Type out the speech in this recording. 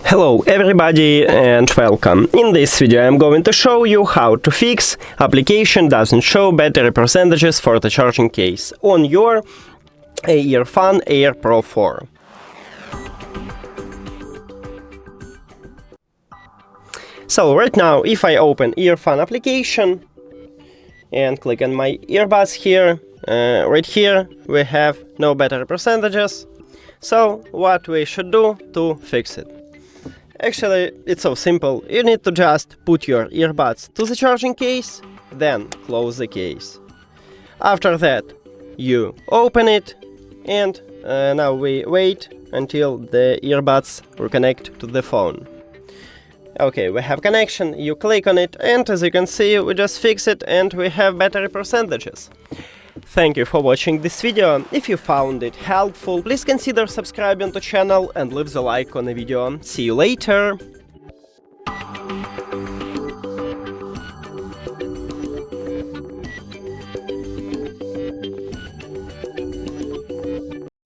Hello everybody and welcome. In this video I'm going to show you how to fix application doesn't show battery percentages for the charging case on your EARFUN Air Pro 4. So right now if I open EARFUN application and click on my earbuds here, right here we have no battery percentages. So what we should do to fix it? Actually, it's so simple. You need to just put your earbuds to the charging case, then close the case. After that, you open it, and now we wait until the earbuds reconnect to the phone. Okay, we have connection, you click on it, and as you can see, we just fix it and we have battery percentages. Thank you for watching this video. If you found it helpful, please consider subscribing to the channel and leave the like on the video. See you later!